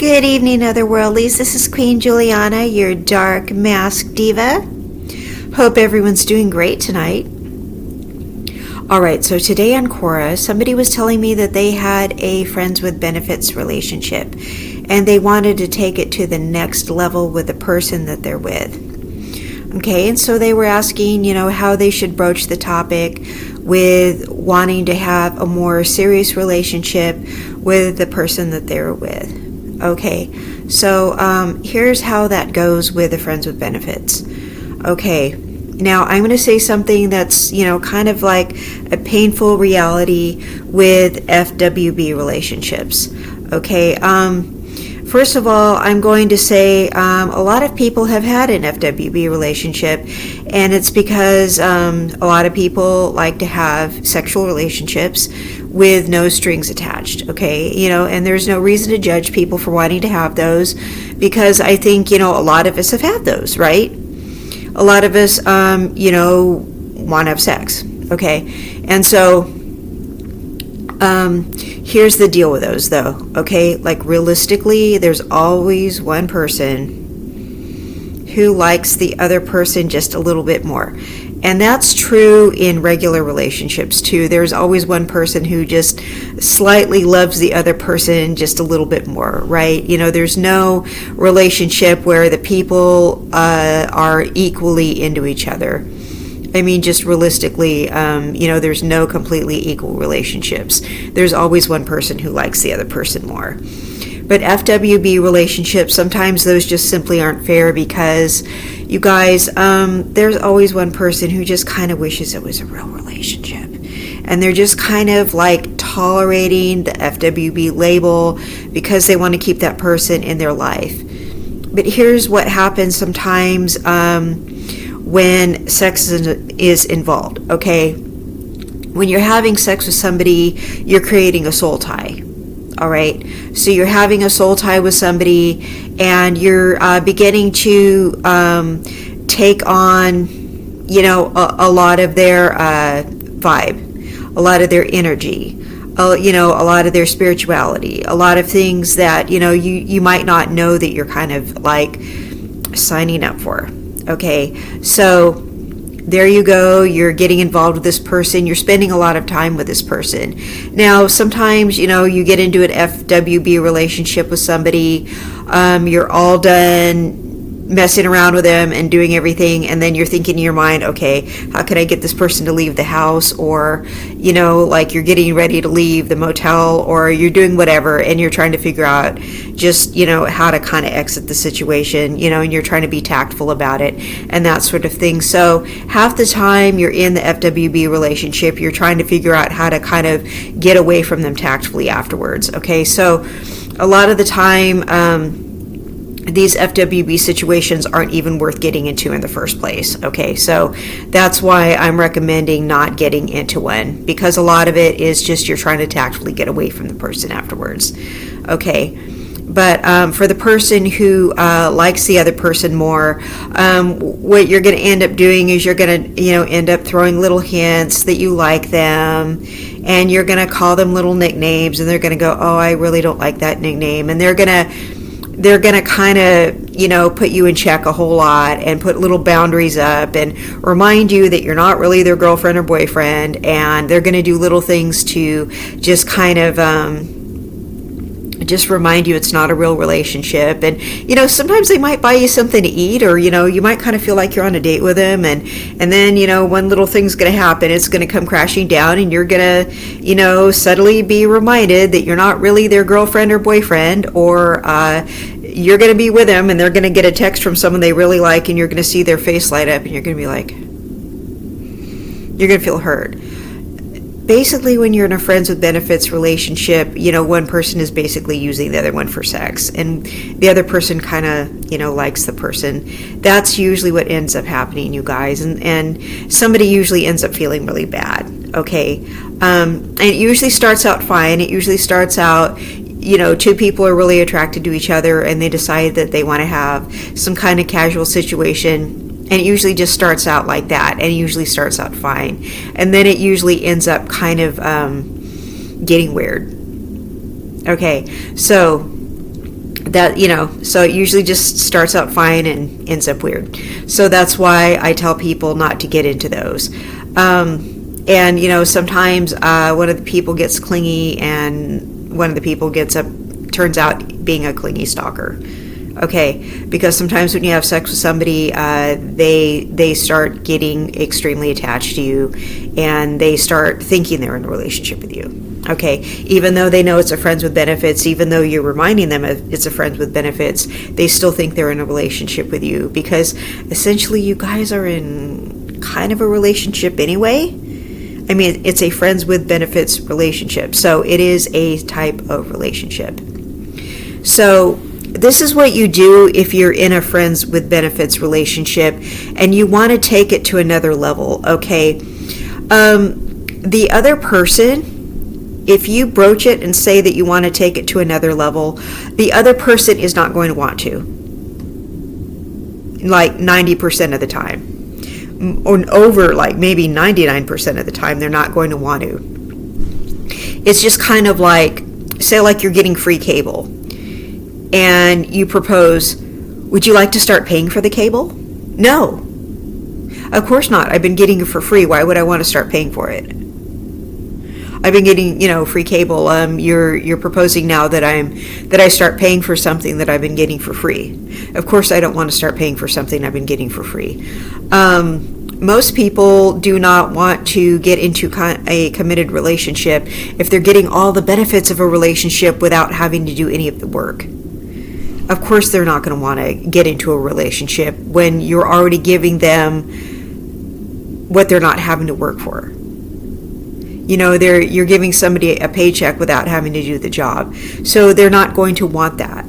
Good evening, Otherworldlies. This is Queen Juliana, your dark mask diva. Hope everyone's doing great tonight. Alright, so today on Quora, somebody was telling me that they had a friends with benefits relationship, and they wanted to take it to the next level with the person that they're with. Okay, and so they were asking, how they should broach the topic with wanting to have a more serious relationship with the person that they're with. Okay, so here's how that goes with the friends with benefits. Okay, now I'm going to say something that's, kind of like a painful reality with FWB relationships. Okay, first of all, I'm going to say a lot of people have had an FWB relationship, and it's because a lot of people like to have sexual relationships with no strings attached, okay? And there's no reason to judge people for wanting to have those, because I think, a lot of us have had those, right? A lot of us, want to have sex, okay? And so here's the deal with those, though, okay? Like, realistically, there's always one person who likes the other person just a little bit more. And that's true in regular relationships, too. There's always one person who just slightly loves the other person just a little bit more, right? There's no relationship where the people are equally into each other. I mean, just realistically, there's no completely equal relationships. There's always one person who likes the other person more. But FWB relationships, sometimes those just simply aren't fair because, you guys, there's always one person who just kind of wishes it was a real relationship. And they're just kind of like tolerating the FWB label because they want to keep that person in their life. But here's what happens sometimes when sex is involved, okay? When you're having sex with somebody, you're creating a soul tie. All right, so you're having a soul tie with somebody, and you're beginning to take on, a lot of their vibe, a lot of their energy, a lot of their spirituality, a lot of things that you might not know that you're kind of like signing up for. Okay, so there you go, you're getting involved with this person, you're spending a lot of time with this person. Now, sometimes, you get into an FWB relationship with somebody, you're all done messing around with them and doing everything, and then you're thinking in your mind, okay, how can I get this person to leave the house? Or, like you're getting ready to leave the motel, or you're doing whatever, and you're trying to figure out just, how to kind of exit the situation, and you're trying to be tactful about it and that sort of thing. So half the time you're in the FWB relationship, you're trying to figure out how to kind of get away from them tactfully afterwards. Okay, so a lot of the time, these FWB situations aren't even worth getting into in the first place. Okay, so that's why I'm recommending not getting into one, because a lot of it is just you're trying to tactfully get away from the person afterwards. Okay, but for the person who likes the other person more, what you're going to end up doing is you're going to end up throwing little hints that you like them, and you're going to call them little nicknames, and they're going to go, oh, I really don't like that nickname, and they're going to kind of, put you in check a whole lot and put little boundaries up and remind you that you're not really their girlfriend or boyfriend, and they're going to do little things to just kind of just remind you it's not a real relationship. And sometimes they might buy you something to eat, or you might kind of feel like you're on a date with them, and then one little thing's going to happen, it's going to come crashing down, and you're going to subtly be reminded that you're not really their girlfriend or boyfriend, or you're going to be with them and they're going to get a text from someone they really like, and you're going to see their face light up, and you're going to be like, you're going to feel hurt. Basically, when you're in a friends with benefits relationship, one person is basically using the other one for sex, and the other person kind of, likes the person. That's usually what ends up happening, you guys, and somebody usually ends up feeling really bad, okay? And it usually starts out fine. It usually starts out, two people are really attracted to each other, and they decide that they want to have some kind of casual situation. And it usually just starts out like that, and it usually starts out fine. And then it usually ends up kind of getting weird. Okay, so that, so it usually just starts out fine and ends up weird. So that's why I tell people not to get into those. And sometimes one of the people gets clingy, and one of the people turns out being a clingy stalker. Okay, because sometimes when you have sex with somebody, they start getting extremely attached to you, and they start thinking they're in a relationship with you. Okay, even though they know it's a friends with benefits, even though you're reminding them it's a friends with benefits, they still think they're in a relationship with you, because essentially you guys are in kind of a relationship anyway. I mean, it's a friends with benefits relationship, so it is a type of relationship. So this is what you do if you're in a friends with benefits relationship and you want to take it to another level. Okay, the other person, if you broach it and say that you want to take it to another level, the other person is not going to want to. Like 90% of the time. Or over like maybe 99% of the time, they're not going to want to. It's just kind of like, say like you're getting free cable and you propose, would you like to start paying for the cable? No. Of course not. I've been getting it for free. Why would I want to start paying for it? I've been getting, free cable. You're proposing now that I start paying for something that I've been getting for free. Of course, I don't want to start paying for something I've been getting for free. Most people do not want to get into a committed relationship if they're getting all the benefits of a relationship without having to do any of the work. Of course, they're not going to want to get into a relationship when you're already giving them what they're not having to work for. You're giving somebody a paycheck without having to do the job. So they're not going to want that.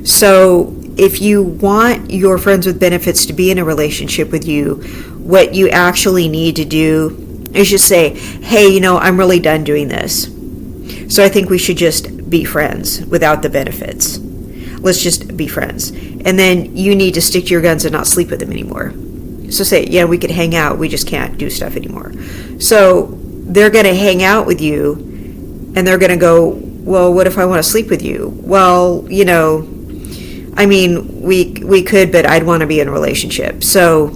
So if you want your friends with benefits to be in a relationship with you, what you actually need to do is just say, hey, I'm really done doing this. So I think we should just be friends without the benefits. Let's just be friends. And then you need to stick to your guns and not sleep with them anymore. So say, yeah, we could hang out. We just can't do stuff anymore. So they're going to hang out with you and they're going to go, well, what if I want to sleep with you? Well, I mean, we could, but I'd want to be in a relationship. So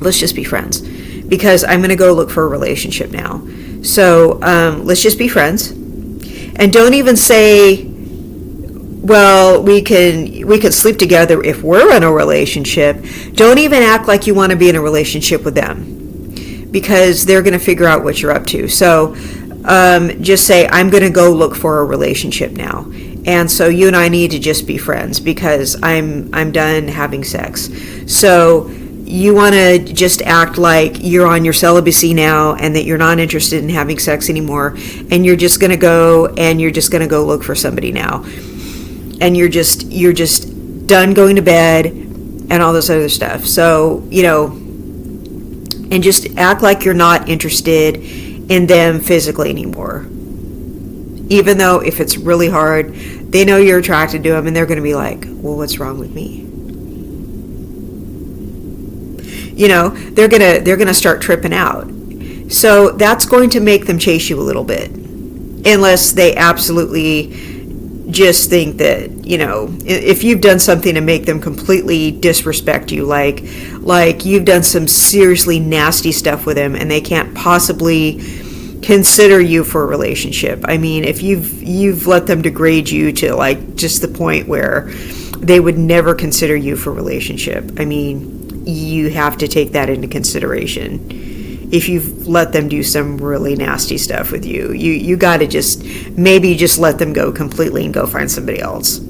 let's just be friends, because I'm going to go look for a relationship now. So let's just be friends. And don't even say, well, we can sleep together if we're in a relationship. Don't even act like you want to be in a relationship with them, because they're going to figure out what you're up to. So just say, I'm going to go look for a relationship now. And so you and I need to just be friends, because I'm done having sex. So you want to just act like you're on your celibacy now and that you're not interested in having sex anymore. And you're just going to go look for somebody now. And you're just done going to bed and all this other stuff. So, and just act like you're not interested in them physically anymore. Even though if it's really hard, they know you're attracted to them and they're going to be like, well, what's wrong with me? They're going to start tripping out. So that's going to make them chase you a little bit, unless they absolutely just think that, if you've done something to make them completely disrespect you, like you've done some seriously nasty stuff with them and they can't possibly consider you for a relationship. I mean, if you've let them degrade you to like just the point where they would never consider you for a relationship, I mean, you have to take that into consideration. If you've let them do some really nasty stuff with you, you got to maybe just let them go completely and go find somebody else.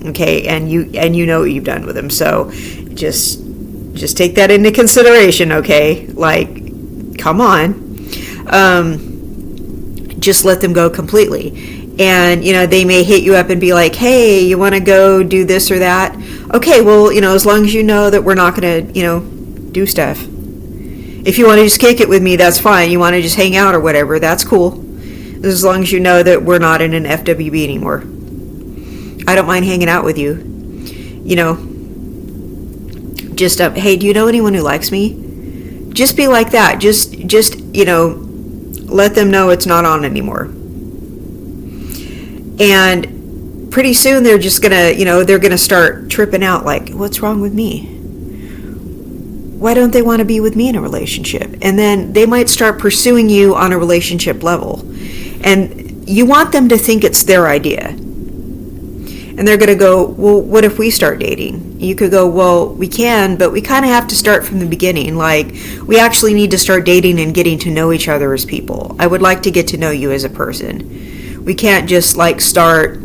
Okay, and you know what you've done with them, so just take that into consideration. Okay, like, come on. Just let them go completely. And, they may hit you up and be like, hey, you want to go do this or that? Okay, well, as long as you know that we're not going to, do stuff. If you want to just kick it with me, that's fine. You want to just hang out or whatever, that's cool. As long as you know that we're not in an FWB anymore. I don't mind hanging out with you. Just, hey, do you know anyone who likes me? Just be like that. Just let them know it's not on anymore. And pretty soon they're just gonna, they're gonna start tripping out like, what's wrong with me? Why don't they want to be with me in a relationship? And then they might start pursuing you on a relationship level. And you want them to think it's their idea. And they're going to go, well, what if we start dating? You could go, well, we can, but we kind of have to start from the beginning. Like, we actually need to start dating and getting to know each other as people. I would like to get to know you as a person. We can't just, like, start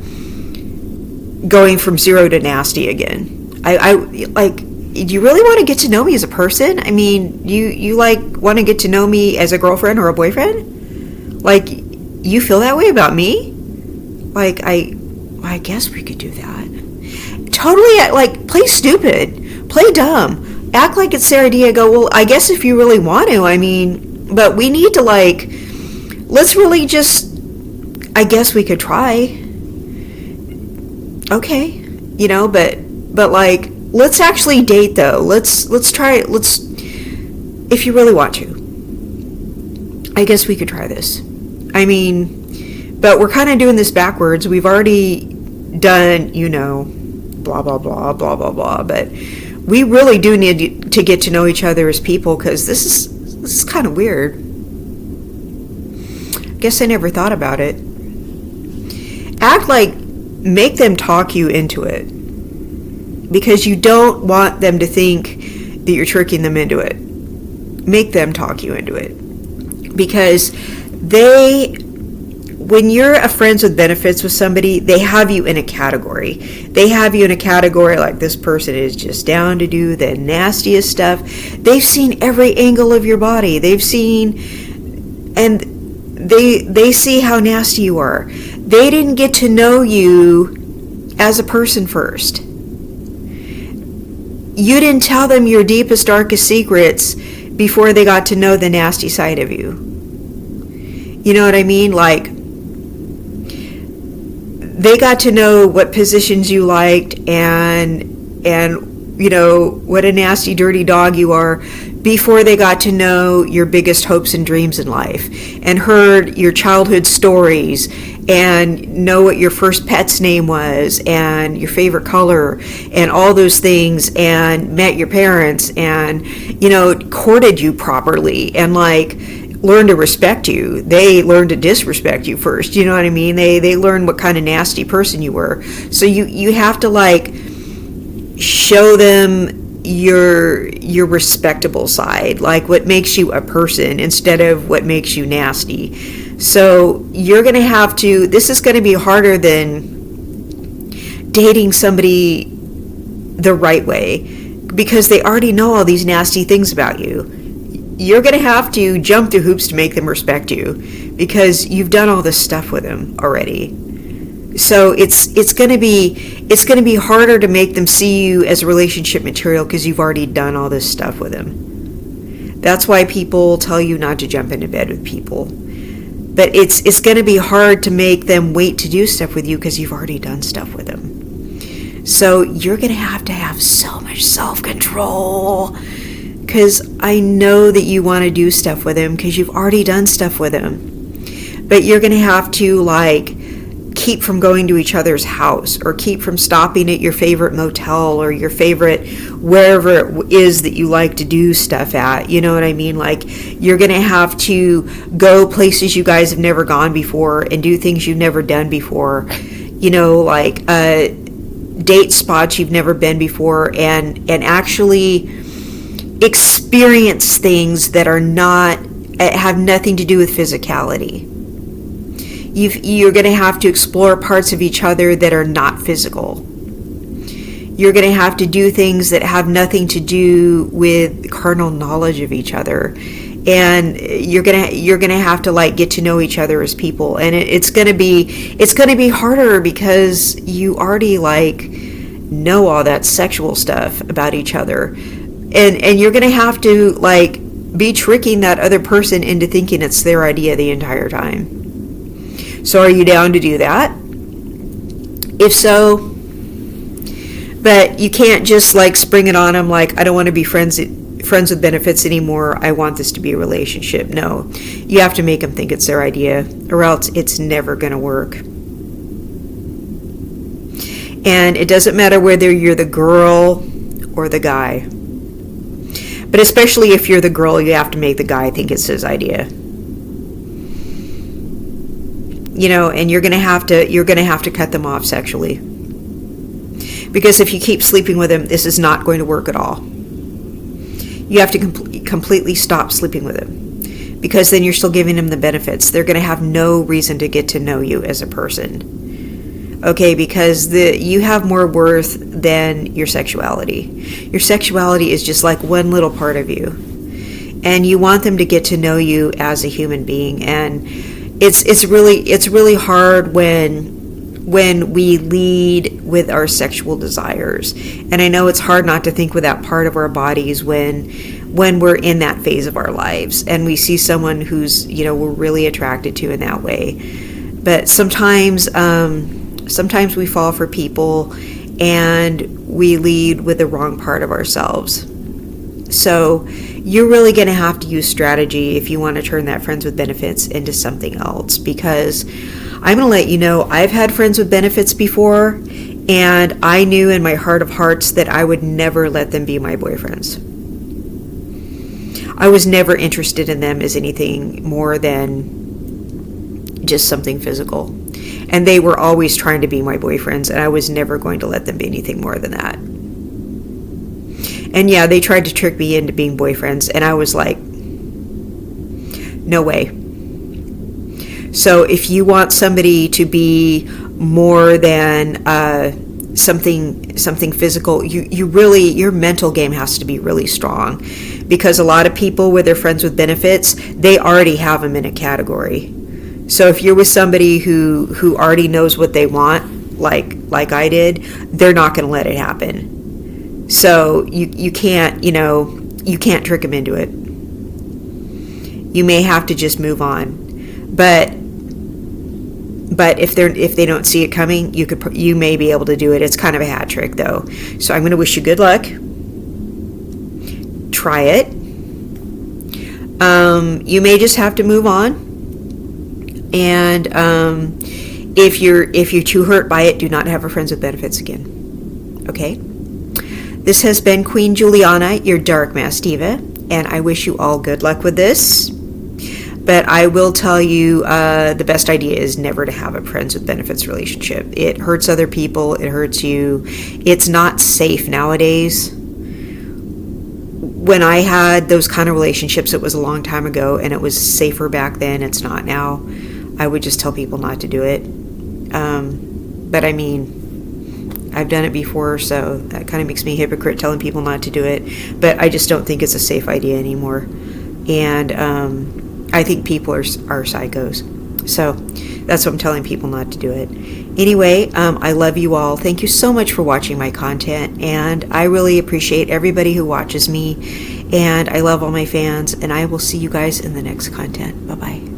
going from zero to nasty again. I do you really want to get to know me as a person? I mean, you like want to get to know me as a girlfriend or a boyfriend? Like, you feel that way about me? Like, I guess we could do that. Totally, like, play stupid, play dumb, act like it's their idea. Go, well, I guess if you really want to, I mean, but we need to, like, let's really just, I guess we could try. Okay, but like, let's actually date though. Let's try, if you really want to. I guess we could try this. I mean, but we're kind of doing this backwards. We've already done, blah, blah, blah, blah, blah, blah. But we really do need to get to know each other as people, because this is kind of weird. Guess I never thought about it. Make them talk you into it. Because you don't want them to think that you're tricking them into it. Make them talk you into it. Because when you're a friends with benefits with somebody, they have you in a category. They have you in a category like, this person is just down to do the nastiest stuff. They've seen every angle of your body. They've seen, and they see how nasty you are. They didn't get to know you as a person first. You didn't tell them your deepest, darkest secrets before they got to know the nasty side of you. You know what I mean? Like, they got to know what positions you liked and what a nasty, dirty dog you are before they got to know your biggest hopes and dreams in life and heard your childhood stories and know what your first pet's name was and your favorite color and all those things, and met your parents and, courted you properly and, like, learned to respect you. They learned to disrespect you first. You know what I mean? They learned what kind of nasty person you were. So you have to, like, show them your respectable side, like what makes you a person instead of what makes you nasty. So you're going to have to, this is going to be harder than dating somebody the right way, because they already know all these nasty things about you. You're going to have to jump through hoops to make them respect you, because you've done all this stuff with them already. So it's going to be harder to make them see you as relationship material, because you've already done all this stuff with them. That's why people tell you not to jump into bed with people. But it's going to be hard to make them wait to do stuff with you, because you've already done stuff with them. So you're going to have so much self-control, because I know that you want to do stuff with them because you've already done stuff with them. But you're going to have to, like, keep from going to each other's house, or keep from stopping at your favorite motel or your favorite wherever it is that you like to do stuff at. You know what I mean? Like, you're going to have to go places you guys have never gone before and do things you've never done before. Like date spots you've never been before, and actually experience things that are not, have nothing to do with physicality. You're going to have to explore parts of each other that are not physical. You're going to have to do things that have nothing to do with carnal knowledge of each other. And you're going to have to, like, get to know each other as people. And it's going to be harder because you already, like, know all that sexual stuff about each other. And you're going to have to, like, be tricking that other person into thinking it's their idea the entire time. So are you down to do that? If so, but you can't just, like, spring it on them like, I don't want to be friends with benefits anymore. I want this to be a relationship. No, you have to make them think it's their idea, or else it's never going to work. And it doesn't matter whether you're the girl or the guy. But especially if you're the girl, you have to make the guy think it's his idea. And you're gonna have to cut them off sexually. Because if you keep sleeping with them, this is not going to work at all. You have to completely stop sleeping with them. Because then you're still giving them the benefits. They're gonna have no reason to get to know you as a person. Okay, because you have more worth than your sexuality. Your sexuality is just like one little part of you. And you want them to get to know you as a human being. And it's really hard when we lead with our sexual desires. And I know it's hard not to think with that part of our bodies when we're in that phase of our lives and we see someone who's, we're really attracted to in that way. But sometimes we fall for people and we lead with the wrong part of ourselves. So you're really going to have to use strategy if you want to turn that friends with benefits into something else, because I'm going to let you know I've had friends with benefits before, and I knew in my heart of hearts that I would never let them be my boyfriends. I was never interested in them as anything more than just something physical. And they were always trying to be my boyfriends, and I was never going to let them be anything more than that. And yeah, they tried to trick me into being boyfriends, and I was like, no way. So if you want somebody to be more than something physical, your mental game has to be really strong, because a lot of people with their friends with benefits, they already have them in a category. So if you're with somebody who already knows what they want, like I did, they're not going to let it happen. So you can't trick them into it. You may have to just move on. But if they don't see it coming, you may be able to do it. It's kind of a hat trick though. So I'm going to wish you good luck. Try it. You may just have to move on. And if you're too hurt by it, do not have a friends with benefits again. Okay? This has been Queen Juliana, your Dark Mass Diva, and I wish you all good luck with this. But I will tell you, the best idea is never to have a friends with benefits relationship. It hurts other people. It hurts you. It's not safe nowadays. When I had those kind of relationships, it was a long time ago, and it was safer back then. It's not now. I would just tell people not to do it. But I mean, I've done it before, so that kind of makes me a hypocrite telling people not to do it. But I just don't think it's a safe idea anymore. And I think people are psychos. So that's what I'm telling people, not to do it. Anyway, I love you all. Thank you so much for watching my content. And I really appreciate everybody who watches me. And I love all my fans. And I will see you guys in the next content. Bye-bye.